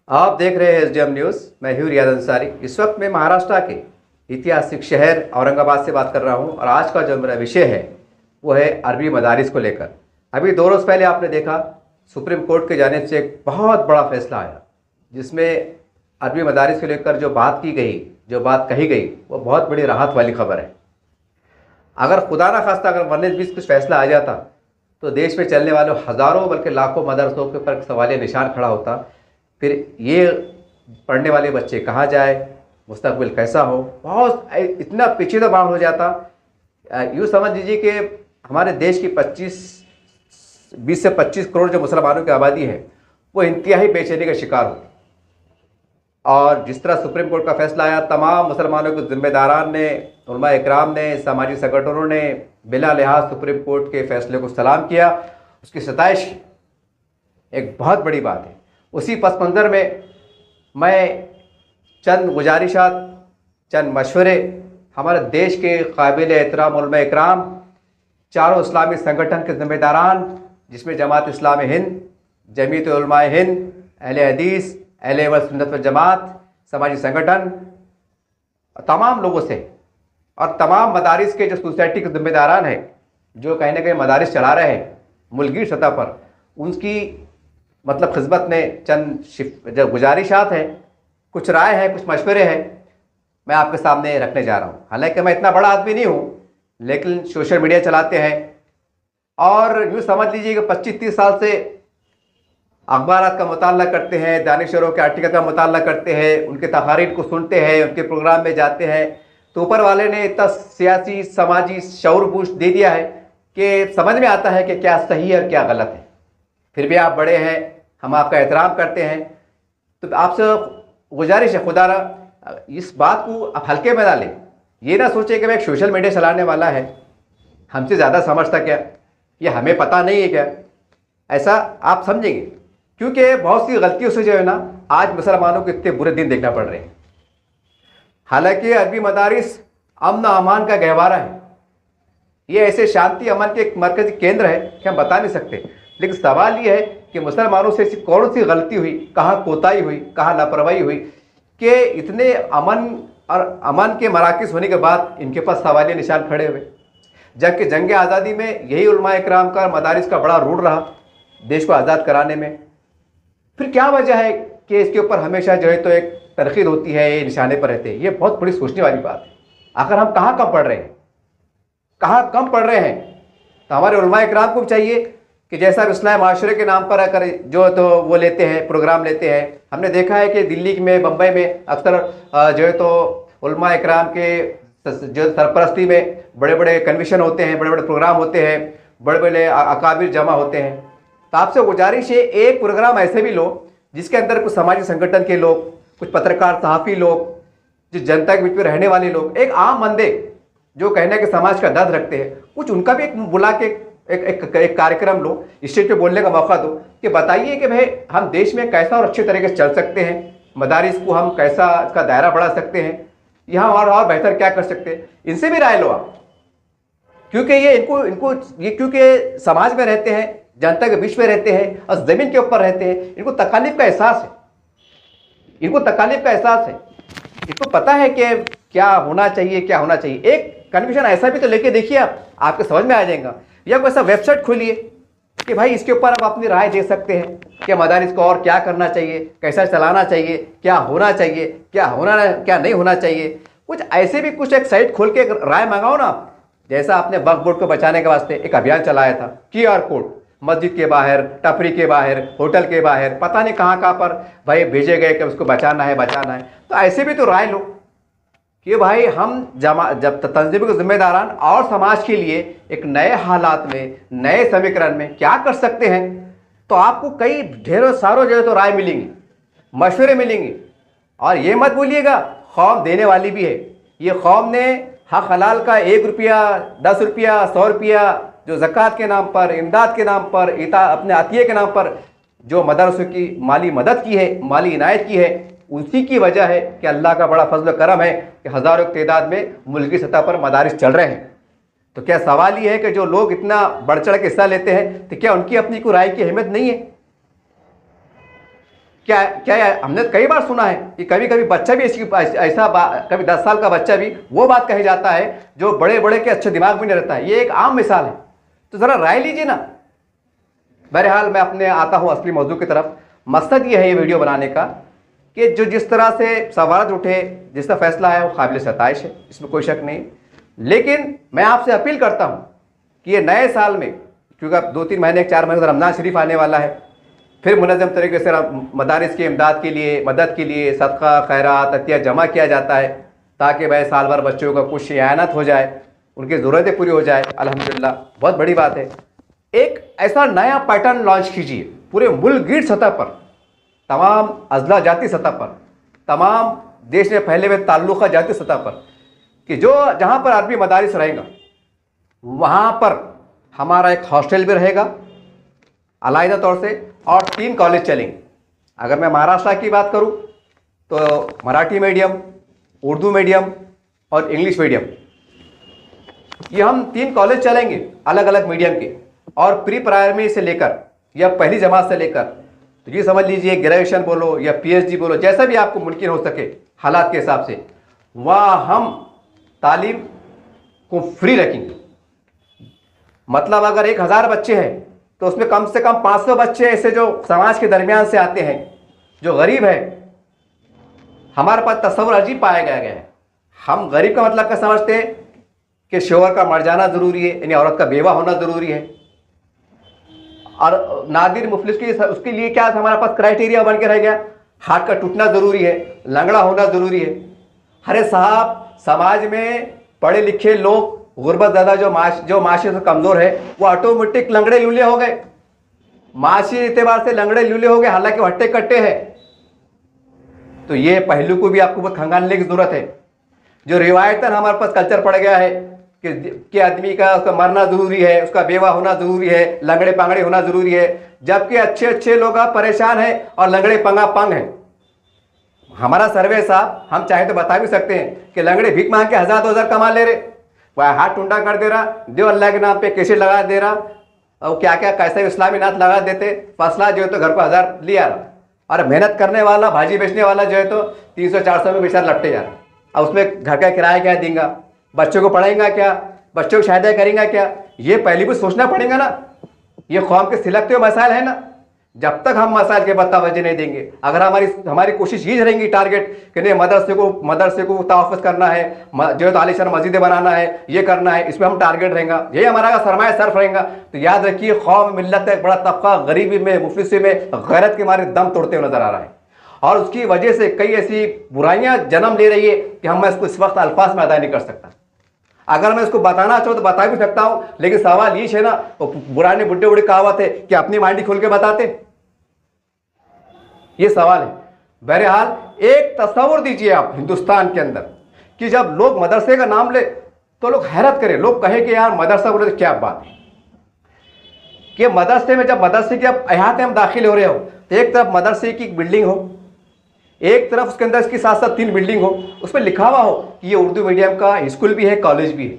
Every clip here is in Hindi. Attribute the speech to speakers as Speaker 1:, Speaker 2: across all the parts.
Speaker 1: आप देख रहे हैं एसडीएम न्यूज़। मैं हूँ रियाज अंसारी। इस वक्त मैं महाराष्ट्र के ऐतिहासिक शहर औरंगाबाद से बात कर रहा हूँ और आज का जो मेरा विषय है वो है अरबी मदारिस को लेकर। अभी 2 रोज़ पहले आपने देखा सुप्रीम कोर्ट के जानिब से एक बहुत बड़ा फैसला आया जिसमें अरबी मदारिस को लेकर जो बात की गई, जो बात कही गई, वो बहुत बड़ी राहत वाली खबर है। अगर खुदा ना खास्ता अगर 19-20 कुछ फैसला आ जाता तो देश में चलने वाले हज़ारों बल्कि लाखों मदरसों के ऊपर सवालिया निशान खड़ा होता। फिर ये पढ़ने वाले बच्चे कहाँ जाए, मुस्तकबिल कैसा हो, बहुत इतना पेचीदा मामला हो जाता। यूँ समझ लीजिए कि हमारे देश की 20 से 25 करोड़ जो मुसलमानों की आबादी है वो इंतहाई बेचैनी का शिकार होती। और जिस तरह सुप्रीम कोर्ट का फैसला आया, तमाम मुसलमानों के ज़िम्मेदारान ने, उलमा इकराम ने, समाजी संगठनों ने बिला लिहाज सुप्रीम कोर्ट के फैसले को सलाम किया, उसकी सताइश की। एक बहुत बड़ी बात है। उसी पस मंज़र में मैं चंद गुजारिशात, चंद मशवरे हमारे देश के काबिल एहतराम उलमा इकराम, चारों इस्लामी संगठन के ज़िम्मेदारान जिसमें जमात इस्लामी हिंद, जमीयत उलमाए हिंद, अहले हदीस, अहले वल सुन्नत वल जमात, समाजी संगठन, तमाम लोगों से और तमाम मदारिस के जो सोसाइटी के ज़िम्मेदारान हैं जो कहीं ना कहीं मदारिस चला रहे हैं मुल्की सतह पर, उनकी मतलब खिदमत में चंद जो गुजारिशात हैं, कुछ राय है, कुछ मशवरे हैं, मैं आपके सामने रखने जा रहा हूँ। हालांकि मैं इतना बड़ा आदमी नहीं हूँ, लेकिन सोशल मीडिया चलाते हैं और यूँ समझ लीजिए कि 25-30 साल से अखबारात का मुताला करते हैं, दानिशरों के आर्टिकल का मुताला करते हैं, उनके तकारीर को सुनते हैं, उनके प्रोग्राम में जाते हैं। तो ऊपर वाले ने इतना सियासी समाजी शऊर बूस्ट दे दिया है कि समझ में आता है कि क्या सही है और क्या गलत है। फिर भी आप बड़े हैं, हम आपका एहतराम करते हैं, तो आपसे गुजारिश है खुदा इस बात को आप हल्के में ना लें। ये ना सोचे कि मैं एक सोशल मीडिया चलाने वाला है, हमसे ज़्यादा समझता क्या, ये हमें पता नहीं है क्या, ऐसा आप समझेंगे। क्योंकि बहुत सी गलतियों से जो है ना आज मुसलमानों को इतने बुरे दिन देखना पड़ रहे हैं। हालांकि अरबी मदारिस अमन अमान का गहवारा है, ये ऐसे शांति अमन के एक मरकजी केंद्र है कि हम बता नहीं सकते। लेकिन सवाल ये है कि मुसलमानों से ऐसी कौन सी गलती हुई, कहाँ कोताही हुई, कहाँ लापरवाही हुई कि इतने अमन और अमन के मराकज़ होने के बाद इनके पास सवालिया निशान खड़े हुए। जबकि जंग आज़ादी में यही उलमा इकराम का मदारिस का बड़ा रोल रहा देश को आज़ाद कराने में। फिर क्या वजह है कि इसके ऊपर हमेशा जो है तो एक तरकीद होती है, ये निशाने पर रहते हैं। ये बहुत बड़ी सोचने वाली बात है। आखिर हम कहाँ कम पढ़ रहे हैं, कहाँ कम पढ़ रहे हैं? तो हमारे उलमा इकराम को भी चाहिए कि जैसा इस्लामी माशरे के नाम पर अगर जो तो वो लेते हैं, प्रोग्राम लेते हैं। हमने देखा है कि दिल्ली में, बम्बई में अक्सर जो है तो उलमा इकराम के जो सरपरस्ती में बड़े बड़े कन्वेंशन होते हैं, बड़े बड़े प्रोग्राम होते हैं, बड़े बड़े अकाबिर जमा होते हैं। तो आपसे गुजारिश है एक प्रोग्राम ऐसे भी लो जिसके अंदर कुछ समाजी संगठन के लोग, कुछ पत्रकार सहाफ़ी लोग, जो जनता के बीच में रहने वाले लोग, एक आम बंदे जो कहने के समाज का दर्द रखते हैं, कुछ उनका भी एक बुला के एक कार्यक्रम लो, स्टेज पे बोलने का मौका दो कि बताइए कि भाई हम देश में कैसा और अच्छे तरीके से चल सकते हैं, मदारिस को हम कैसा इसका दायरा बढ़ा सकते हैं, यहाँ और बेहतर क्या कर सकते हैं। इनसे भी राय लो आप, क्योंकि ये इनको ये क्योंकि समाज में रहते हैं, जनता के बीच में रहते हैं और ज़मीन के ऊपर रहते हैं, इनको तकालीफ का एहसास है, इनको तकालीफ का एहसास है। इनको पता है कि क्या होना चाहिए, क्या होना चाहिए। एक कन्वेंशन ऐसा भी तो लेके देखिए आप, आपको समझ में आ जाएगा। या कोई ऐसा वेबसाइट खोलिए कि भाई इसके ऊपर आप अपनी राय दे सकते हैं कि मदारिस को और क्या करना चाहिए, कैसा चलाना चाहिए, क्या होना चाहिए, क्या नहीं होना चाहिए। कुछ ऐसे भी कुछ एक साइट खोल के राय मंगाओ ना। जैसा आपने वक्फ बोर्ड को बचाने के वास्ते एक अभियान चलाया था, QR कोड मस्जिद के बाहर, टपरी के बाहर, होटल के बाहर, पता नहीं कहाँ कहाँ पर भाई भेजे गए कि उसको बचाना है, बचाना है। तो ऐसे भी तो राय लो कि भाई हम जब तंजीम के जिम्मेदारान और समाज के लिए एक नए हालात में, नए समीकरण में क्या कर सकते हैं। तो आपको कई ढेरों सारों जगह तो राय मिलेंगी, मशवरे मिलेंगे। और ये मत भूलिएगा कौम देने वाली भी है। ये कौम ने हक हलाल का 1 रुपया, 10 रुपया, 100 रुपया जो ज़कात के नाम पर, इमदाद के नाम पर, अपने अतिये के नाम पर जो मदरसों की माली मदद की है, माली इनायत की है, उसी की वजह है कि अल्लाह का बड़ा फजल करम है कि हज़ारों की तादाद में मुल्की सतह पर मदारिस चल रहे हैं। तो क्या सवाल ये है कि जो लोग इतना बढ़ चढ़ के हिस्सा लेते हैं तो क्या उनकी अपनी कोई राय की अहमियत नहीं है? क्या क्या हमने कई बार सुना है कि कभी कभी बच्चा भी ऐसा कभी 10 साल का बच्चा भी वो बात कही जाता है जो बड़े बड़े के अच्छे दिमाग में नहीं रहता है। ये एक आम मिसाल है, तो ज़रा राय लीजिए ना। बहरहाल मैं अपने आता हूँ असली मौजू की तरफ। मकसद ये है ये वीडियो बनाने का कि जो जिस तरह से सवाल उठे, जिस तरह फैसला है वो काबिल सताइश है, इसमें कोई शक नहीं। लेकिन मैं आपसे अपील करता हूँ कि ये नए साल में, क्योंकि अब 2-3 महीने 4 महीने रमज़ान शरीफ आने वाला है, फिर मुनज़्ज़म तरीके से मदारिस की इमदाद के लिए, मदद के लिए सदका खैरात अतिया जमा किया जाता है ताकि भाई साल भर बच्चों का कुछ इआनत हो जाए, उनकी ज़रूरतें पूरी हो जाए। अल्हम्दुलिल्लाह, बहुत बड़ी बात है। एक ऐसा नया पैटर्न लॉन्च कीजिए पूरे मुल्क गीर सतह पर, तमाम अजला जाती सतह पर, तमाम देश में फैले हुए ताल्लुक़ा जाती सतह पर, कि जो जहाँ पर अरबी मदारिस रहेगा वहाँ पर हमारा एक हॉस्टल भी रहेगा अलाइदा तौर से, और 3 कॉलेज चलेंगे। अगर मैं महाराष्ट्र की बात करूँ तो मराठी मीडियम, उर्दू मीडियम और इंग्लिश मीडियम, ये हम 3 कॉलेज चलेंगे अलग अलग मीडियम के। और प्री प्राइमरी से लेकर या पहली जमात से लेकर, तो ये समझ लीजिए ग्रेजुएशन बोलो या PhD बोलो, जैसा भी आपको मुमकिन हो सके हालात के हिसाब से, वहाँ हम तालीम को फ्री रखेंगे। मतलब अगर 1000 बच्चे हैं तो उसमें कम से कम 500 बच्चे ऐसे जो समाज के दरमियान से आते हैं, जो गरीब है। हमारे पास तस्वुर अजीब पाया गया है। हम गरीब का मतलब क्या समझते हैं कि शोहर का मर जाना ज़रूरी है, यानी औरत का बेवा होना ज़रूरी है, और नादिर मुफलिस की उसके लिए क्या हमारे पास क्राइटेरिया बन के रह गया, हाथ का टूटना ज़रूरी है, लंगड़ा होना ज़रूरी है। अरे साहब, समाज में पढ़े लिखे लोग, गुर्बत ज़्यादा जो माशी से कमज़ोर है, वो ऑटोमेटिक लंगड़े लूले हो गए, माशी एतबार से लंगड़े लूले हो गए, हालांकि वो हट्टे कट्टे हैं। तो ये पहलू को भी आपको बहुत खंगालने की ज़रूरत है। जो रिवायतन हमारे पास कल्चर पड़ गया है कि आदमी का उसका मरना ज़रूरी है, उसका बेवा होना ज़रूरी है, लंगड़े पांगड़े होना ज़रूरी है, जबकि अच्छे अच्छे लोग परेशान हैं और लंगड़े पंगा पंग हैं। हमारा सर्वे साहब, हम चाहे तो बता भी सकते हैं कि लंगड़े भीख मांग के 1000-2000 कमा ले रहे, वह हाथ टूंडा कर दे रहा, देव अल्लाह के नाम पे कैसे लगा दे रहा, और क्या क्या कैसे इस्लामी नात लगा देते, फसला जो है तो घर को 1000 लिया रहा, और मेहनत करने वाला भाजी बेचने वाला जो है तो 300-400 में बेचारा लपटे जा रहा। अब उसमें घर का किराया क्या देंगे, बच्चों को पढ़ाएंगा क्या, बच्चों को शायद करेंगे क्या, ये पहले भी सोचना पड़ेगा ना। ये कौम के सिलकते हुए मसाइल है ना। जब तक हम मसाइल के तवज्जो नहीं देंगे, अगर हमारी कोशिश ये रहेंगी टारगेट कि नहीं मदरसे को तहफ़्फ़ुज़ करना है, जो है तो आलीशान मस्जिदें बनाना है, ये करना है, इसमें हम टारगेट रहेगा, यही हमारा सरमाया सर्फ रहेगा, तो याद रखिए कौम मिल्लत एक बड़ा तबका गरीबी में, मुफलिसी में गैरत के मारे दम तोड़ते हुए नजर आ रहा है। और उसकी वजह से कई ऐसी बुराइयां जन्म ले रही है कि मैं इसको इस वक्त अल्फाज में अदा नहीं कर सकता। अगर मैं इसको बताना चाहूँ तो बता भी सकता हूँ, लेकिन सवाल ये है ना, तो पुराने बुढ़े बुढ़े कहावत है कि अपनी मांडी खोल के बताते, ये सवाल है। बहरहाल एक तस्वुर दीजिए आप हिंदुस्तान के अंदर कि जब लोग मदरसे का नाम ले तो लोग हैरत करें, लोग कहे कि यार मदरसा बोले तो क्या बात है, कि मदरसे में जब मदरसे के अब अहाते में दाखिल हो रहे हो तो एक तरफ मदरसे की बिल्डिंग हो, एक तरफ उसके अंदर इसके साथ साथ 3 बिल्डिंग हो, उस पर लिखा हुआ हो कि ये उर्दू मीडियम का स्कूल भी है, कॉलेज भी है,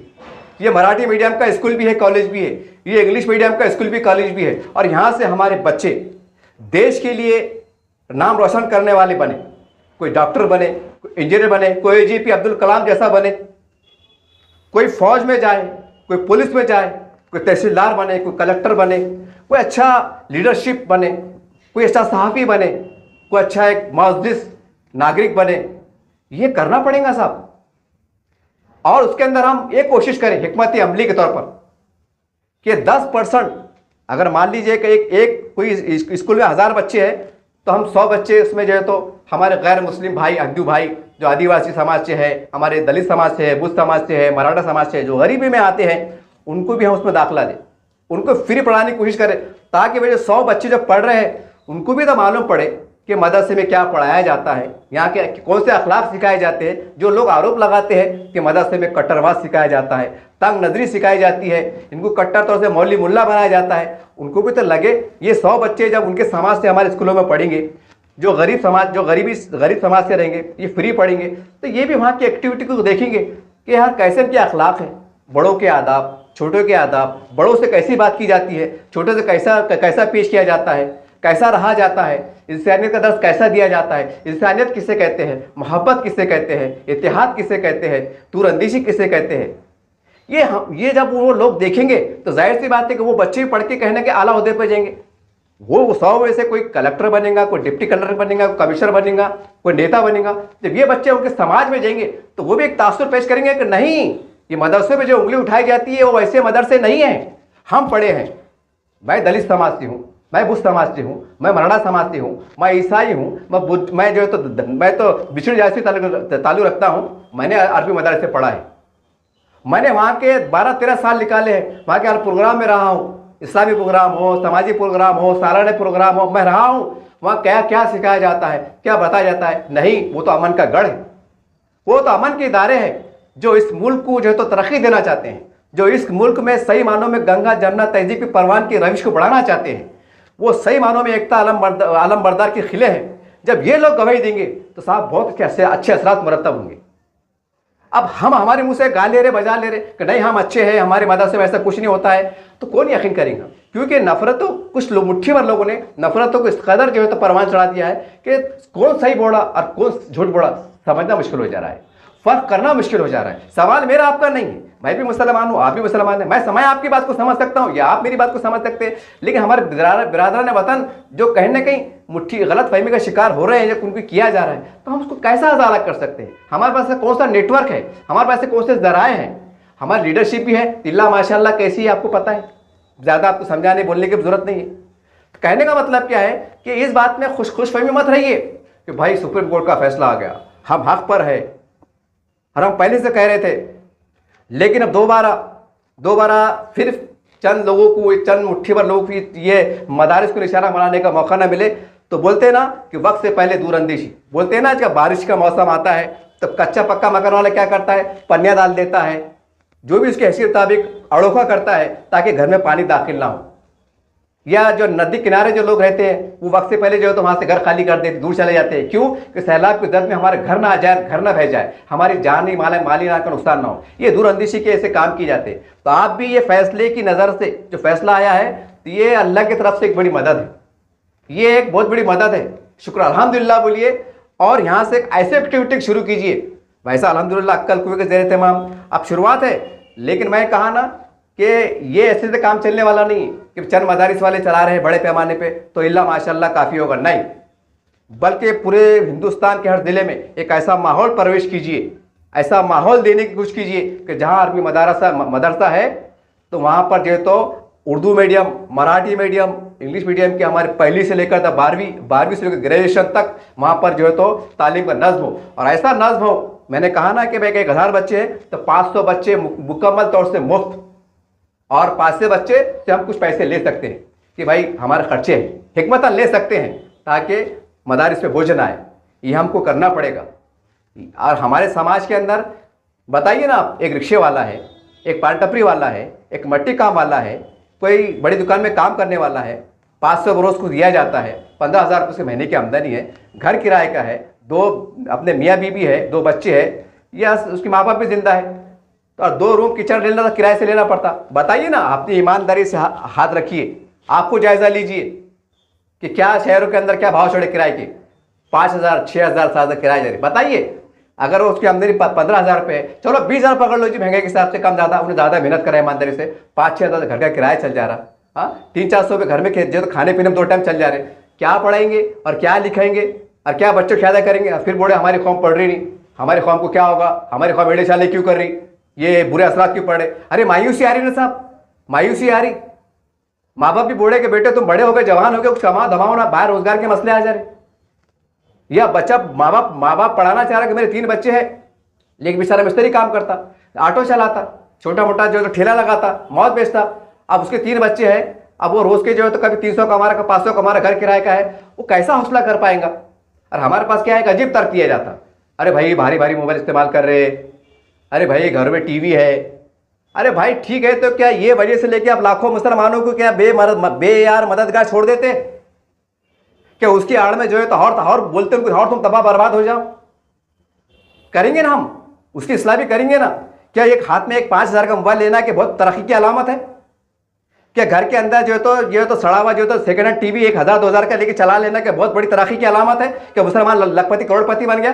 Speaker 1: ये मराठी मीडियम का स्कूल भी है, कॉलेज भी है, ये इंग्लिश मीडियम का स्कूल भी कॉलेज भी है, और यहाँ से हमारे बच्चे देश के लिए नाम रोशन करने वाले बने, कोई डॉक्टर बने, कोई इंजीनियर बने, कोई AGP अब्दुल कलाम जैसा बने, कोई फौज में जाए, कोई पुलिस में जाए, कोई तहसीलदार बने, कोई कलेक्टर बने, कोई अच्छा लीडरशिप बने, कोई अच्छा सहाफ़ी बने, कोई अच्छा एक मुअज़्ज़िज़ नागरिक बने। ये करना पड़ेगा साहब। और उसके अंदर हम एक कोशिश करें हिकमत अमली के तौर पर कि 10%, अगर मान लीजिए कि एक कोई स्कूल में 1000 बच्चे हैं तो हम 100 बच्चे उसमें जो है तो हमारे गैर मुस्लिम भाई, हिंदू भाई, जो आदिवासी समाज से है, हमारे दलित समाज से है, बुद्ध समाज से है, मराठा समाज से है, जो गरीबी में आते हैं, उनको भी हम उसमें दाखिला दें, उनको फ्री पढ़ाने की कोशिश करें, ताकि वे जो 100 बच्चे जो पढ़ रहे हैं उनको भी तो मालूम पड़े कि मदरसे में क्या पढ़ाया जाता है, यहाँ के कौन से अखलाक सिखाए जाते हैं। जो लोग आरोप लगाते हैं कि मदरसे में कट्टरवाद सिखाया जाता है, तंग नजरी सिखाई जाती है, इनको कट्टर तौर से मौलवी मुल्ला बनाया जाता है, उनको भी तो लगे ये 100 बच्चे जब उनके समाज से हमारे स्कूलों में पढ़ेंगे, जो गरीब समाज से रहेंगे, ये फ्री पढ़ेंगे, तो ये भी वहाँ की एक्टिविटी को देखेंगे कि यार कैसे इनके अखलाक हैं, बड़ों के आदाब, छोटों के आदाब, बड़ों से कैसी बात की जाती है, छोटों से कैसा पेश किया जाता है, कैसा रहा जाता है, इंसानियत का दर्स कैसा दिया जाता है, इंसानियत किसे कहते हैं, मोहब्बत किसे कहते हैं, इत्तेहाद किसे कहते हैं, दूरअंदेशी किसे कहते हैं, ये जब वो लोग देखेंगे तो जाहिर सी बात है कि वो बच्चे भी पढ़ के कहने के आला ओहदे पर जाएंगे। वो 100 में से कोई कलेक्टर बनेगा, कोई डिप्टी कलेक्टर बनेगा, कोई कमिश्नर बनेगा, कोई नेता बनेगा। जब ये बच्चे उनके समाज में जाएंगे तो वो भी एक तासुर पेश करेंगे कि नहीं, ये मदरसे में जो उंगली उठाई जाती है वो वैसे मदरसे नहीं है। हम पढ़े हैं, मैं दलित समाज से हूँ, मैं बुद्ध समाज से हूँ, मैं मराठा समाज से हूँ, मैं ईसाई हूँ, मैं जो है मैं तो विष्णु जाति से ताल्लुक रखता हूँ। मैंने अरबी मदरसे पढ़ा है, मैंने वहाँ के 12-13 साल निकाले हैं, वहाँ के हर प्रोग्राम में रहा हूँ, इस्लामी प्रोग्राम हो, समाजी प्रोग्राम हो, सालाना प्रोग्राम हो, मैं रहा हूँ। वहाँ क्या क्या सिखाया जाता है, क्या बताया जाता है? नहीं, वो तो अमन का गढ़ है, वो तो अमन के इदारे हैं जो इस मुल्क को जो है तो तरक्की देना चाहते हैं, जो इस मुल्क में सही मानों में गंगा जमुना तहजीब की परवान की रविश को बढ़ाना चाहते हैं, वो सही मानों में एकता आलम बरदार के खिले हैं। जब ये लोग गवाही देंगे तो साहब बहुत अच्छे असरात मुरतब होंगे। अब हम हमारे मुंह से गा ले रहे, बजा ले रहे कि नहीं हम अच्छे हैं, हमारे मदरसे में ऐसा कुछ नहीं होता है, तो कौन यकीन करेगा? क्योंकि नफरतों, कुछ लोग मुट्ठी भर लोगों ने नफरतों को इस कदर जो है तो परवान चढ़ा दिया है कि कौन सही बोला और कौन झूठ बोला समझना मुश्किल हो जा रहा है, फर्क करना मुश्किल हो जा रहा है। सवाल मेरा आपका नहीं है, मैं भी मुसलमान हूँ, आप भी मुसलमान हैं, मैं आपकी बात को समझ सकता हूँ या आप मेरी बात को समझ सकते हैं, लेकिन हमारे बिरादरान वतन जो कहीं ना कहीं मुट्ठी गलत फहमी का शिकार हो रहे हैं, जब उनको किया जा रहा है, तो हम उसको कैसा अजाला कर सकते हैं? हमारे पास से कौन सा नेटवर्क है, हमारे पास से कौन से जराए हैं, हमारी लीडरशिप भी है इल्ला माशाल्लाह कैसी है आपको पता है, ज़्यादा आपको समझाने बोलने की जरूरत नहीं है। तो कहने का मतलब क्या है कि इस बात में खुशफहमी मत रहिए कि भाई सुप्रीम कोर्ट का फैसला आ गया, हम हक पर है, और हम पहले से कह रहे थे, लेकिन अब दोबारा फिर चंद लोगों को, चंद मुट्ठी भर लोगों की ये मदारिस को निशाना बनाने का मौका ना मिले तो बोलते ना कि वक्त से पहले दूरअंदेशी, बोलते ना जब बारिश का मौसम आता है तो कच्चा पक्का मकान वाला क्या करता है, पन्निया डाल देता है, जो भी उसकी हैसियत मुताबिक अड़ोखा करता है ताकि घर में पानी दाखिल ना हो। या जो नदी किनारे जो लोग रहते हैं वो वक्त से पहले जो है तो वहाँ से घर खाली कर देते, दूर चले जाते हैं। क्यों? कि सैलाब की दर्द में हमारे घर ना आ जाए, घर ना बह जाए, हमारी जानी माली ना का नुकसान ना हो। ये दूरअंदेशी के ऐसे काम किए जाते हैं। तो आप भी ये फैसले की नज़र से जो फैसला आया है तो ये अल्लाह की तरफ से एक बड़ी मदद है, ये एक बहुत बड़ी मदद है। शुक्र अल्हम्दुलिल्लाह बोलिए और यहाँ से एक ऐसी एक्टिविटी शुरू कीजिए। वैसा अल्हम्दुलिल्लाह अक्कल कुएं के ज़ेर तमाम अब शुरुआत है, लेकिन मैं कहा ना कि ये ऐसे से काम चलने वाला नहीं कि चंद मदारिस वाले चला रहे हैं बड़े पैमाने पे तो इल्ला माशाल्लाह काफ़ी होगा, नहीं, बल्कि पूरे हिंदुस्तान के हर ज़िले में एक ऐसा माहौल प्रवेश कीजिए, ऐसा माहौल देने की कोशिश कीजिए कि जहाँ अरबी मदरसा है तो वहाँ पर जो है तो Urdu medium, Marathi medium, English medium के हमारे पहली से लेकर 12वीं से लेकर ग्रेजुएशन तक वहाँ पर जो है तो तालीम का नज़्म हो। और ऐसा नज़्म हो, मैंने कहा ना कि भाई 1000 बच्चे हैं तो 500 बच्चे मुकम्मल तौर से मुफ्त, और 500 बच्चे से हम कुछ पैसे ले सकते हैं कि भाई हमारे खर्चे हैं, हिकमतन ले सकते हैं ताकि मदारिस पे बोझ ना आए। ये हमको करना पड़ेगा। और हमारे समाज के अंदर बताइए ना आप, एक रिक्शे वाला है, एक पान टपरी वाला है, एक मट्टी काम वाला है, कोई बड़ी दुकान में काम करने वाला है, 500 बरोज को दिया जाता है, 15,000 रुपये से महीने की आमदनी है, घर किराए का है, 2 अपने मियाँ बीबी है, 2 बच्चे हैं, या उसकी माँ बाप भी जिंदा है, तो और 2 रूम किचन लेना तो किराए से लेना पड़ता। बताइए ना, अपनी ईमानदारी से हाथ रखिए, आपको जायज़ा लीजिए कि क्या शहरों के अंदर क्या भाव चढ़े किराए के, 5,000, 6,000, 7,000 किराए जा रहे। बताइए अगर उसकी आमदनी 15,000 रुपये है, चलो 20,000 पकड़ लो जी, महंगाई के हिसाब से कम ज़्यादा, उन्हें ज़्यादा मेहनत करा ईमानदारी से, 5-6 घर का किराया चल जा रहा, हाँ 300-400 रुपये घर में जो तो खाने पीने में 2 टाइम चल जा रहे, क्या पढ़ाएंगे और क्या लिखाएंगे और क्या बच्चों ख्यादा करेंगे? फिर बोले हमारी कौम पढ़ रही नहीं, हमारी कौम को क्या होगा, हमारी कौम एड़े चाले क्यों कर रही, ये बुरे असरात क्यों पड़ रहे? अरे मायूसी आ रही ना साहब, मायूसी आ रही। माँ बाप भी बोले कि बेटे तुम बड़े हो गए, जवान हो गए, कुछ कमाओ धमाओ ना, बाहर रोजगार के मसले आ जा रहे। या बच्चा माँ बाप पढ़ाना चाह रहा कि मेरे 3 बच्चे हैं, लेकिन बेचारा मिस्त्री काम करता, ऑटो चलाता, छोटा मोटा जो ठेला लगाता, मौत बेचता, अब उसके 3 बच्चे हैं, अब वो रोज के जो है तो कभी 300 कमा रहा, 500 कमा रहा, घर किराए का है, वो कैसा हौसला कर पाएगा? और हमारे पास क्या है, एक अजीब तर्क किया जाता, अरे भाई भारी भारी मोबाइल इस्तेमाल कर रहे, अरे भाई घर में टीवी है। अरे भाई ठीक है, तो क्या ये वजह से लेके आप लाखों मुसलमानों को क्या बेयार मददगार छोड़ देते? क्या उसकी आड़ में जो है तो और बोलते उनको और तुम तबाह बर्बाद हो जाओ? करेंगे ना हम, उसकी इस्लाह भी करेंगे ना। क्या एक हाथ में एक 5,000 का मोबाइल लेना कि बहुत तरक्की की अलामत है? क्या घर के अंदर जो है तो ये तो सड़ा हुआ जो है तो सेकंड हैंड टीवी 1000-2000 का लेके चला लेना क्या बहुत बड़ी तरक्की की अलामत है? क्या मुसलमान लखपति करोड़पति बन गया?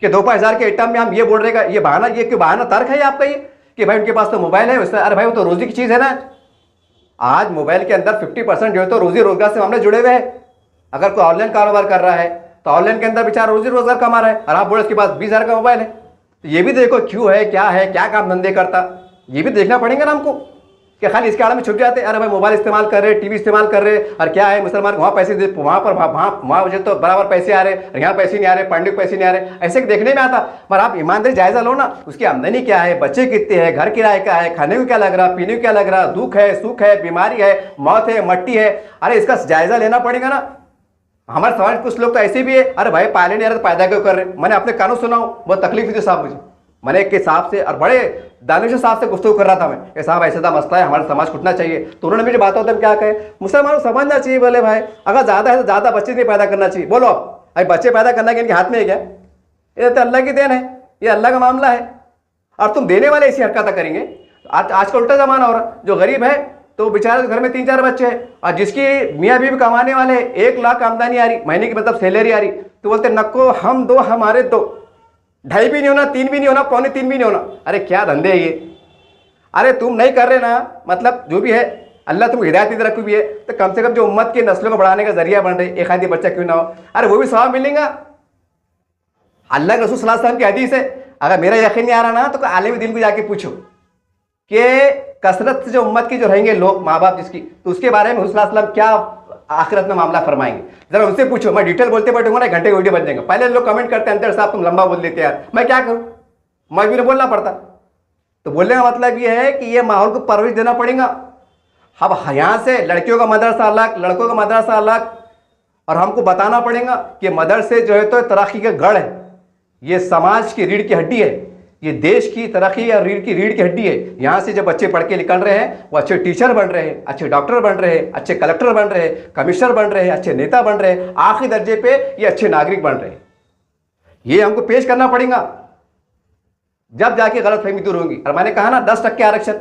Speaker 1: कि 2000 के आइटम में हम ये बोल रहे हैं, ये बहाना, ये क्यों बहाना तर्क है आपका ये कि भाई उनके पास तो मोबाइल है उससे? अरे भाई वो तो रोजी की चीज है ना। आज मोबाइल के अंदर 50% जो है तो रोजी रोजगार से मामले जुड़े हुए हैं। अगर कोई ऑनलाइन कारोबार कर रहा है तो ऑनलाइन के अंदर बेचारा रोजी रोजगार कमा रहा है, और आप बोले उसके पास 20,000 का मोबाइल है। तो ये भी देखो क्यों है, क्या काम धंधे करता, ये भी देखना पड़ेगा ना हमको। कि खाली इसके आड़ में छुप जाते, अरे भाई मोबाइल इस्तेमाल कर रहे, टीवी इस्तेमाल कर रहे, और क्या है मुसलमान वहाँ पैसे दे, वहाँ पर वहाँ मुझे तो बराबर पैसे आ रहे, यहाँ पैसे नहीं आ रहे, पंडित पैसे नहीं आ रहे, ऐसे देखने में आता। पर आप ईमानदारी जायजा लो ना, उसकी आमदनी क्या है, बच्चे कितने हैं, घर किराए का है, खाने को क्या लग रहा, पीने को क्या लग रहा, दुख है, सुख है, बीमारी है, मौत है, मट्टी है, अरे इसका जायजा लेना पड़ेगा ना। हमारे समाज कुछ लोग तो ऐसे भी है, अरे भाई पायलट नहीं आ रहा तो पैदा क्यों कर रहे। मैंने अपने कानों सुना हूँ, बहुत तकलीफ थी साहब मुझे। मैंने एक के साहब से और बड़े दानिश साहब से गुफ्तगू कर रहा था मैं कि साहब ऐसा मसला है, हमारा समाज छूटना चाहिए। तो उन्होंने मुझे बात होता है क्या कहे, मुसलमानों को समझना चाहिए। बोले भाई अगर ज़्यादा है तो ज़्यादा बच्चे नहीं पैदा करना चाहिए। बोलो आप, अभी बच्चे पैदा करना कि इनके हाथ में है क्या? ये तो अल्लाह की देन है, ये अल्लाह का मामला है, और तुम देने वाले ऐसी हरकतें करेंगे। आज का उल्टा जमाना हो रहा, जो गरीब है तो बेचारे घर में 3-4 बच्चे हैं, और जिसकी मियाँ बीवी कमाने वाले 1 लाख आमदनी आ रही, महीने की मतलब सैलरी आ रही, तो बोलते नको हम दो हमारे दो, 2.5 भी नहीं होना, 3 भी नहीं होना, 2.25 भी नहीं होना। अरे क्या धंधे है ये? अरे तुम नहीं कर रहे ना, मतलब जो भी है अल्लाह तुमको हिदायत नहीं रखी हुई है, तो कम से कम जो उम्मत की नस्लों को बढ़ाने का जरिया बन रहे, एक आदि बच्चा क्यों ना हो, अरे वो भी सवाब मिलेगा। अल्लाह के रसूल सल्लल्लाहु अलैहि वसल्लम की हदीस है, अगर मेरा यकीन नहीं आ रहा ना तो आलिम दिन को जाके पूछो कि कसरत से जो उम्मत की जो रहेंगे लोग, माँ बाप जिसकी, तो उसके बारे में हुज़ूर सल्लल्लाहु अलैहि वसल्लम क्या आखिरत में मामला फरमाएंगे, जरा उनसे पूछो। मैं डिटेल बोलते बैठूंगा ना, 1 घंटे वीडियो बन जाएगा। पहले लोग कमेंट करते हैं अंदर साहब तुम लंबा बोल देते यार, मैं क्या करूं, मैं भी बोलना पड़ता। तो बोलने का मतलब ये है कि ये माहौल को परवरिश देना पड़ेगा। अब यहाँ से लड़कियों का मदरसा अलग, लड़कों का मदरसा अलग, और हमको बताना पड़ेगा कि मदरसे जो है तो तरक्की का गढ़ है, ये समाज की रीढ़ की हड्डी है, ये देश की तरक्की या रीढ़ की हड्डी है। यहाँ से जब बच्चे पढ़ के निकल रहे हैं वो अच्छे टीचर बन रहे हैं, अच्छे डॉक्टर बन रहे हैं, अच्छे कलेक्टर बन रहे हैं, कमिश्नर बन रहे हैं, अच्छे नेता बन रहे हैं, आखिरी दर्जे पे ये अच्छे नागरिक बन रहे हैं। ये हमको पेश करना पड़ेगा, जब जाके गलतफहमी दूर होगी। और मैंने कहा ना 10% आरक्षण,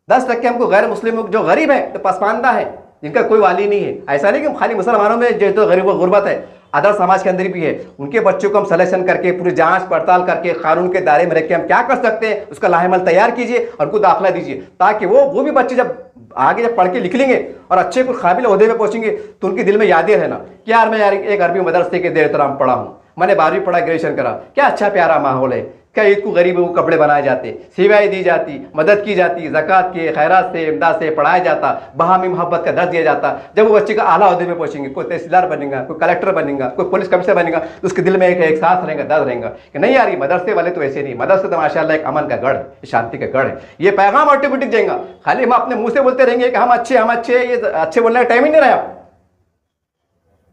Speaker 1: 10% हमको गैर मुस्लिम जो गरीब है, तो पसमानदा है, जिनका कोई वाली नहीं है। ऐसा नहीं कि खाली मुसलमानों में जो तो गरीब गुर्बत है, अदर समाज के अंदर भी है। उनके बच्चों को हम सलेक्शन करके पूरी जांच पड़ताल करके कानून के दायरे में रख के हम क्या कर सकते हैं उसका लाहेमल तैयार कीजिए और उनको दाखिला दीजिए, ताकि वो भी बच्चे जब आगे जब पढ़ के लिख लेंगे और अच्छे को काबिल ओहदे पे पहुंचेंगे तो उनके दिल में यादें रहना कि यार मैं यार एक अरबी मदरसे के देर एहतराम पढ़ा हूँ, मैंने 12वीं पढ़ा, ग्रेजुएशन करा, क्या अच्छा प्यारा माहौल है, क्या ईद को गरीबों को कपड़े बनाए जाते, सेवाएं दी जाती, मदद की जाती, ज़कात के खैरात से इमदाद से पढ़ाया जाता, बहामी मोहब्बत का दर्ज दिया जाता। जब वो बच्चे का आला ओहदे में पहुंचेंगे, कोई तहसीलदार बनेगा, कोई कलेक्टर बनेगा, कोई पुलिस कमिश्नर बनेगा, तो उसके दिल में एक एहसास रहेगा, दर्द रहेगा कि नहीं यार ये मदरसे वाले तो ऐसे नहीं, मदरसे तो माशाल्लाह एक अमन का गढ़ है, शांति का गढ़ है। ये पैगाम ऑटोमेटिक जाएगा, खाली हम अपने मुंह से बोलते रहेंगे कि हम अच्छे, ये अच्छे बोलने का टाइम ही नहीं रहा।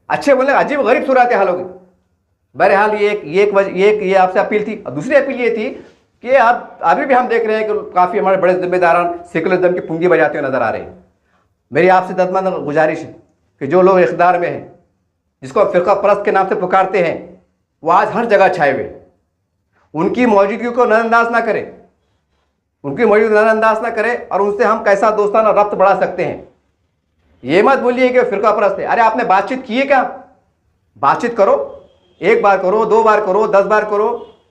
Speaker 1: अच्छे बोलने अजीब गरीब सूरत हाल होगी। बहरहाल ये आपसे अपील थी। और दूसरी अपील ये थी कि अब अभी भी हम देख रहे हैं कि काफ़ी हमारे बड़े जिम्मेदारान सेकुलरिज्म की पूंजी बजाते हुए नजर आ रहे हैं। मेरी आपसे दर्दमंद गुजारिश है कि जो लोग इख्तियार में हैं, जिसको फ़िरका परस्त के नाम से पुकारते हैं, वो आज हर जगह छाए हुए, उनकी मौजूदगी को नज़रअंदाज ना करें, उनकी मौजूदगी नज़रअंदाज ना करें और उनसे हम कैसा दोस्ताना रब्त बढ़ा सकते हैं। ये मत बोलिए कि फ़िरका परस्त है। अरे आपने बातचीत की है क्या? बातचीत करो, 1 बार करो, 2 बार करो, 10 बार करो।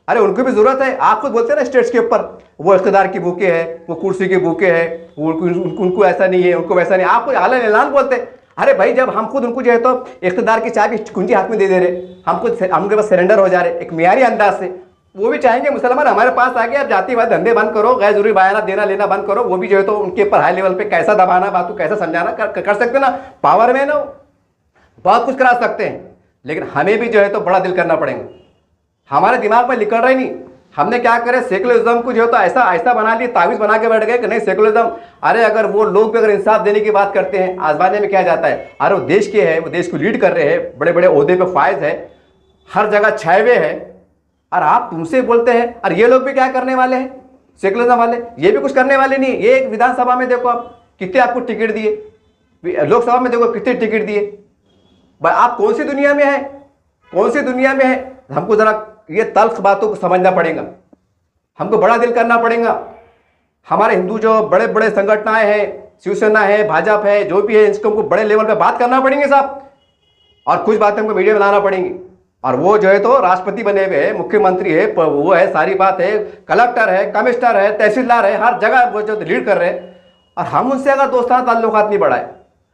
Speaker 1: अरे उनको भी जरूरत है। आप खुद बोलते हैं ना स्टेट्स के ऊपर वो इख्तियार की भूखे है, वो कुर्सी की भूखे है, उनको ऐसा नहीं है, उनको वैसा नहीं। आपको आलन ऐलान बोलते हैं। अरे भाई जब हम खुद उनको जो है तो इख्तियार की चाबी कुंजी हाथ में दे दे रहे, हम खुद हमके पास सरेंडर हो जा रहे एक मियारी अंदाज से, वो भी चाहेंगे मुसलमान हमारे पास आ गए, अब जातिवाद धंधे बंद करो, गैर जरूरी बयाना देना लेना बंद करो। वो भी जो है तो उनके ऊपर हाई लेवल पे कैसा दबाना, बात को कैसा समझाना कर सकते ना, पावर में ना बहुत कुछ करा सकते हैं। लेकिन हमें भी जो है तो बड़ा दिल करना पड़ेगा। हमारे दिमाग में निकल रहा ही नहीं। हमने क्या करे, सेकुलरिज्म को जो है तो ऐसा बना लिया, तावीज़ बना के बैठ गए कि नहीं सेकुलरिज्म। अरे अगर वो लोग भी अगर इंसाफ देने की बात करते हैं, आजमाने में क्या जाता है। अरे वो देश के हैं, वो देश को लीड कर रहे हैं, बड़े बड़े ओहदे पे फायज है, हर जगह छाए हुए हैं, और आप तुमसे बोलते हैं। और ये लोग भी क्या करने वाले हैं, सेकुलरिज्म वाले, ये भी कुछ करने वाले नहीं। ये एक विधानसभा में देखो आप कितने आपको टिकट दिए, लोकसभा में देखो कितने टिकट दिए। आप कौन सी दुनिया में है, कौन सी दुनिया में है। हमको जरा ये तल्ख बातों को समझना पड़ेगा, हमको बड़ा दिल करना पड़ेगा। हमारे हिंदू जो बड़े बड़े संगठनाएं हैं, शिवसेना है, भाजपा है, जो भी है, इसको हमको बड़े लेवल पे बात करना पड़ेंगे साहब, और कुछ बातें हमको मीडिया में लाना पड़ेंगी। और वो जो है तो राष्ट्रपति बने हुए है, मुख्यमंत्री है, वो है, सारी बात है, कलेक्टर है, कमिश्नर है, तहसीलदार है, हर जगह वो जो लीड कर रहे हैं, और हम उनसे अगर दोस्ताना ताल्लुकात नहीं बढ़ाए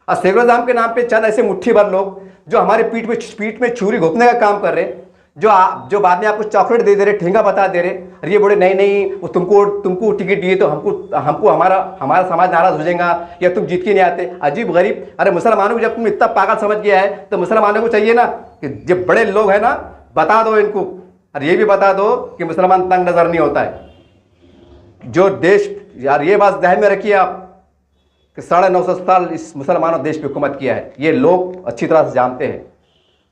Speaker 1: और सेकुलरिज्म के नाम पे चंद ऐसे मुट्ठी भर लोग जो हमारे पीठ में छुरी घोंपने का काम कर रहे हैं, जो बाद में आपको चॉकलेट दे रहे, ठेंगा बता दे रहे, और ये बोले नहीं नहीं वो तुमको टिकट दिए तो हमको हमारा समाज नाराज हो जाएगा, या तुम जीत के नहीं आते। अजीब गरीब। अरे मुसलमानों को जब तुम इतना पागल समझ गया है तो मुसलमानों को चाहिए ना कि जब बड़े लोग हैं ना, बता दो इनको, और ये भी बता दो कि मुसलमान तंग नजर नहीं होता है। जो देश, यार ये बात ध्यान में रखिए आप कि 950 साल इस मुसलमानों देश पे हुकूमत किया है, ये लोग अच्छी तरह से जानते हैं।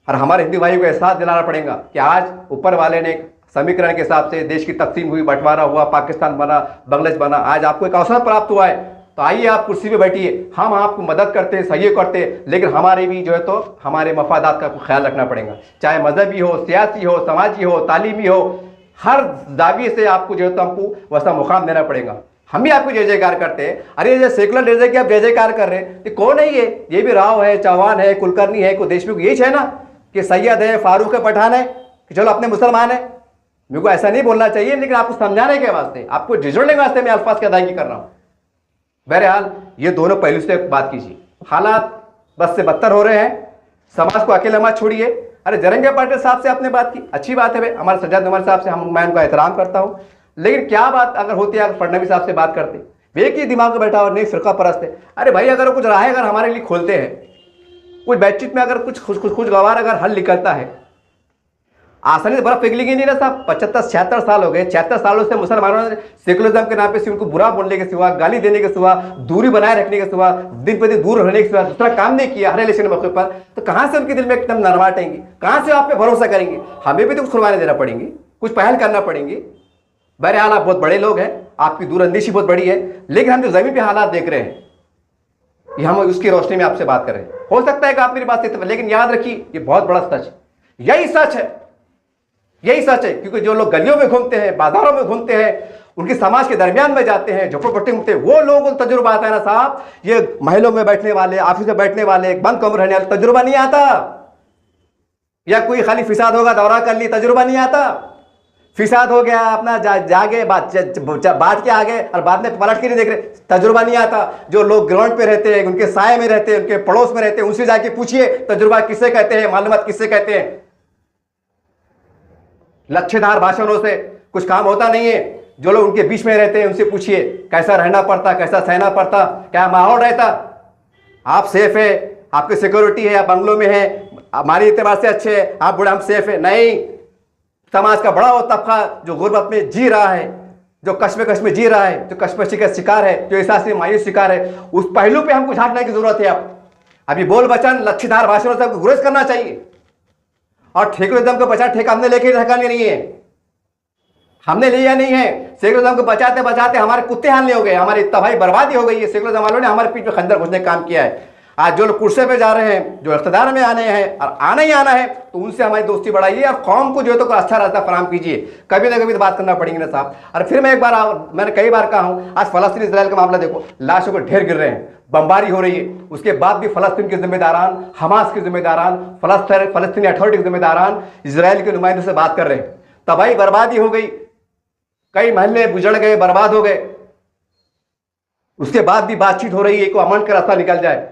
Speaker 1: और हमारे हिंदू भाइयों को एहसास दिलाना पड़ेगा कि आज ऊपर वाले ने समीकरण के हिसाब से देश की तकसीम हुई, बंटवारा हुआ, पाकिस्तान बना, बांग्लादेश बना, आज आपको एक अवसर प्राप्त हुआ है, तो आइए आप कुर्सी पे बैठिए, हम आपको मदद करते, सहयोग करते, लेकिन हमारे भी जो है तो हमारे मफादात का ख्याल रखना पड़ेगा, चाहे मजहबी हो, सियासी हो, समाजी हो, तालीमी हो, हर दावी से आपको जो है तो हमको वैसा मुकाम देना पड़ेगा। हम भी आपको जय जयकार करते हैं। अरे ये सेकुलर जैसे कि आप जय जयकार कर रहे हैं, ये कौन है? ये भी राव है, चौहान है, कुलकर्णी है, कोई देशमुख, यही है ना कि सैयद है, फारूक है, पठान है, कि चलो अपने मुसलमान है। मेरे को ऐसा नहीं बोलना चाहिए, लेकिन आपको समझाने के वास्ते, आपको झिझोड़ने के वास्ते मैं अल्फाज की अदायगी कर रहा हूँ। बहरहाल ये दोनों पहलू से बात कीजिए। हालात बस से बदतर हो रहे हैं, समाज को अकेला मत छोड़िए। अरे जरंगे पाटिल साहब से आपने बात की, अच्छी बात है भाई, हमारे सज्जाद उमर साहब से मैं उनका एहतराम करता हूँ, लेकिन क्या बात अगर होती है, अगर फडणवीस साहब से बात करते, वे एक ही दिमाग में बैठा और नहीं फिरका परस्त है। अरे भाई अगर कुछ राह अगर हमारे लिए खोलते हैं, कुछ बातचीत में अगर कुछ खुशगवार अगर हल निकलता है, आसानी से बर्फ पिघलेगी नहीं ना साहब। 75-76 साल हो गए, 76 सालों से मुसलमानों ने सेकुलरिज्म के नाम पे सिर्फ उनको बुरा बोलने के सिवा, गाली देने के सिवा, दूरी बनाए रखने के सिवा, दिन पे दिन दूर रहने के सिवा दूसरा काम नहीं किया हर इलेक्शन मौके पर। तो कहां से उनके दिल में एकदम नरमाहट आएंगी, कहां से आप पे भरोसा करेंगे? हमें भी तो कुछ कुर्बानी देना पड़ेंगी, कुछ पहल करना पड़ेंगी। बहरहाल आप बहुत बड़े लोग हैं, आपकी दूरअंदेशी बहुत बड़ी है, लेकिन हम जो जमीन पे हालात देख रहे हैं, ये हम उसकी रोशनी में आपसे बात कर रहे हैं। हो सकता है कि आप मेरी बात से, लेकिन याद रखिए ये बहुत बड़ा सच है, यही सच है, यही सच है। क्योंकि जो लोग गलियों में घूमते हैं, बाजारों में घूमते हैं, उनके समाज के दरमियान में जाते हैं, झोपड़पट्टी घूमते हैं, वो लोगों को तजुर्बा आता है ना साहब। ये महलों में बैठने वाले, ऑफिस में बैठने वाले, बंद कमरे रहने वाले, तजुर्बा नहीं आता। या कोई खाली फिसाद होगा, दौरा कर ली, तजुर्बा नहीं आता। फिसाद हो गया, अपना जागे बात के आ गए और बाद में पलट के नहीं देख रहे, तजुर्बा नहीं आता। जो लोग ग्राउंड पे रहते हैं, उनके साए में रहते हैं, उनके पड़ोस में रहते हैं, उनसे जाके पूछिए तजुर्बा किससे कहते हैं, मालूमात किससे कहते हैं। लच्छेदार भाषणों से कुछ काम होता नहीं है। जो लोग उनके बीच में रहते हैं उनसे पूछिए कैसा रहना पड़ता, कैसा सहना पड़ता, क्या माहौल रहता। आप सेफ है, आपकी सिक्योरिटी है, आप बंगलों में है, हमारे एतबार से अच्छे है, आप बुढ़ा हम सेफ है। नहीं, समाज का बड़ा वो तबका जो गुर्बत में जी रहा है, जो कश्मकश में जी रहा है, जो कश्मकशी का शिकार है, जो एहसास में मायूस शिकार है, उस पहलू पे हमको झांकने की जरूरत है। आप अभी बोल बचन लच्छेदार भाषणों से आपको गुरेज करना चाहिए। और सेकुलरिज्म को बचा ठेका हमने लेके रखा नहीं है, हमने लिया नहीं है। सेकुलरिज्म को बचाते बचाते हमारे कुत्ते हालने हो गए, हमारी तबाही बर्बादी हो गई है। सेकुलरिज्म वालों ने हमारे पीठ में खंजर घुसने का काम किया है। आज जो लोग कुर्सी पे जा रहे हैं, जो इख्तिदार में आने हैं और आना ही आना है, तो उनसे हमारी दोस्ती बढ़ाइए और कौम को जो है तो अच्छा रास्ता फराम कीजिए। कभी ना कभी तो बात करना पड़ेगी ना साहब। और फिर मैं एक बार मैंने कई बार कहा हूं, आज फलस्तीन इजराइल का मामला देखो, लाशों के ढेर गिर रहे हैं, बमबारी हो रही है, उसके बाद भी फलस्तीन के जिम्मेदारान, हमास के जिम्मेदारान, फलस्तीनी अथॉरिटी के जिम्मेदारान इजराइल के नुमाइंदों से बात कर रहे हैं। तबाही बर्बादी हो गई, कई महल्ले बुजड़ गए, बर्बाद हो गए, उसके बाद भी बातचीत हो रही है को अमन का रास्ता निकल जाए।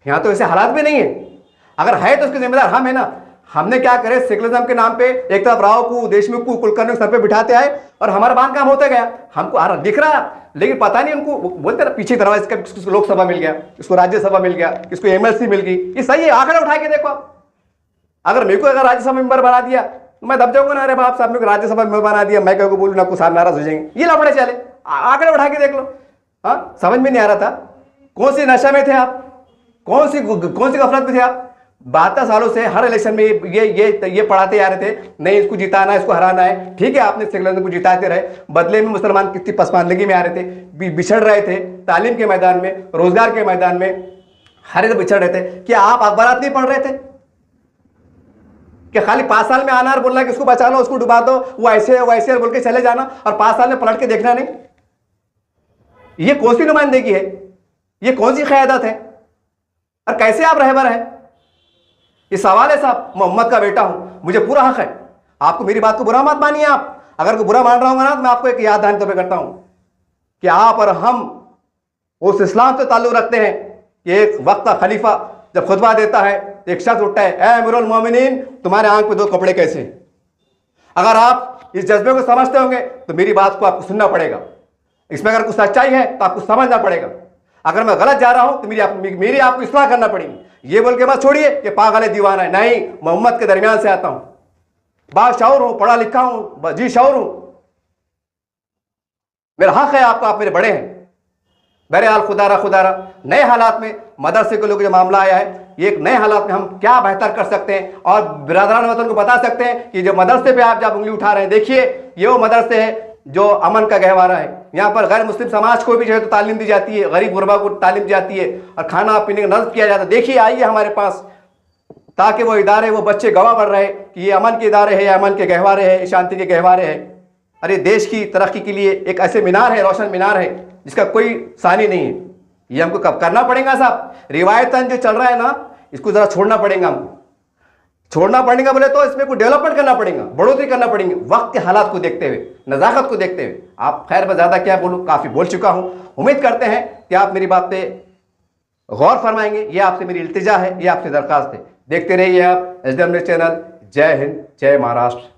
Speaker 1: यहां तो ऐसे हालात भी नहीं है। अगर है तो उसके जिम्मेदार हम है ना। हमने क्या करे, सेकुलरिज्म के नाम पे एक तरफ राव को, देशमुख को, कुलकर्णी को सर पे बिठाते आए और हमारा बांध काम होता गया। हमको आ रहा दिख रहा, लेकिन पता नहीं उनको बोलते ना पीछे तरह इसका किसको लोकसभा मिल गया, किसको राज्यसभा मिल गया, किसको एमएलसी मिल गई। ये सही है, आंकड़े उठा के देखो आप। अगर मेरे को अगर राज्यसभा मेंबर बना दिया तो मैं दब जाऊंगा ना, अरे बाप साहब मेरे को राज्यसभा मेंबर बना दिया, मैं क्या बोलूँ ना, कुछ साहब नाराज हो जाएंगे। ये लफड़े चले, आंकड़े उठा के देख लो। हाँ, समझ में नहीं आ रहा था कौन सी नशा में थे आप, कौन सी गफलत में थे आप। 72 सालों से हर इलेक्शन में ये पढ़ाते आ रहे थे, नहीं इसको जिताना है, इसको हराना है। ठीक है, आपने सेकुलरिज्म को जिताते रहे, बदले में मुसलमान कितनी पसमानदगी में आ रहे थे, बिछड़ रहे थे, तालीम के मैदान में, रोजगार के मैदान में हर एक बिछड़ रहे थे। क्या आप अखबारात नहीं पढ़ रहे थे? क्या खाली 5 साल में आना और बोलना कि इसको बचा लो, उसको डुबा दो, वो ऐसे है वैसे बोल के चले जाना और 5 साल में पलट के देखना नहीं? ये कौन सी नुमाइंदगी है? ये कौन सी क़यादत है? और कैसे आप रहबर हैं? ये सवाल है साहब। मोहम्मद का बेटा हूं, मुझे पूरा हक है। आपको मेरी बात को बुरा मत मानिए। आप अगर कोई बुरा मान रहा होगा ना, तो मैं आपको एक याद दहानी तौर पर करता हूं कि आप और हम उस इस्लाम से ताल्लुक रखते हैं कि एक वक्त का खलीफा जब खुतबा देता है तो एक शख्स उठता है, ए अमीरुल मोमिनीन, तुम्हारे आंख पे दो कपड़े कैसे? अगर आप इस जज्बे को समझते होंगे तो मेरी बात को आपको सुनना पड़ेगा। इसमें अगर कुछ सच्चाई है तो आपको समझना पड़ेगा। अगर मैं गलत जा रहा हूं तो मेरी आपको इस्लाह करना पड़ेगी। ये बोल के मत छोड़िए कि पागल है, दीवाना है। नहीं, मोहम्मद के दरमियान से आता हूं, बाशऊर हूं, पढ़ा लिखा हूं, जी शऊर हूं। मेरा हक है आपको, आप मेरे बड़े हैं। बहरहाल खुदारा नए हालात में मदरसे के लोग जो मामला आया है, ये एक नए हालात में हम क्या बेहतर कर सकते हैं और बिरादरान वतन को बता सकते हैं कि जो मदरसे पे आप जब उंगली उठा रहे हैं, देखिए ये वो मदरसे है जो अमन का गहवारा है। यहाँ पर गैर मुस्लिम समाज को भी जो है तो तालीम दी जाती है, गरीब गुरबा को तालीम दी जाती है और खाना पीने का नज़्म किया जाता है। देखिए आइए हमारे पास, ताकि वो इदारे, वो बच्चे गवाह बन रहे कि ये अमन के इदारे हैं, ये अमन के गहवारे हैं, शांति के गहवारे हैं। अरे देश की तरक्की के लिए एक ऐसे मीनार है, रोशन मीनार है, जिसका कोई सानी नहीं है। ये हमको कब करना पड़ेगा साहब? रिवायतन जो चल रहा है ना, इसको जरा छोड़ना पड़ेगा। हमको छोड़ना पड़ेगा बोले तो इसमें कोई डेवलपमेंट करना पड़ेगा, बढ़ोतरी करना पड़ेंगे, वक्त के हालात को देखते हुए, नज़ाकत को देखते हुए। आप खैर मैं ज़्यादा क्या बोलूँ, काफ़ी बोल चुका हूँ। उम्मीद करते हैं कि आप मेरी बात पे गौर फरमाएंगे। ये आपसे मेरी इल्तिजा है, ये आपसे दरख्वास्त है। देखते रहिए आप SDM न्यूज़ चैनल। जय हिंद, जय महाराष्ट्र।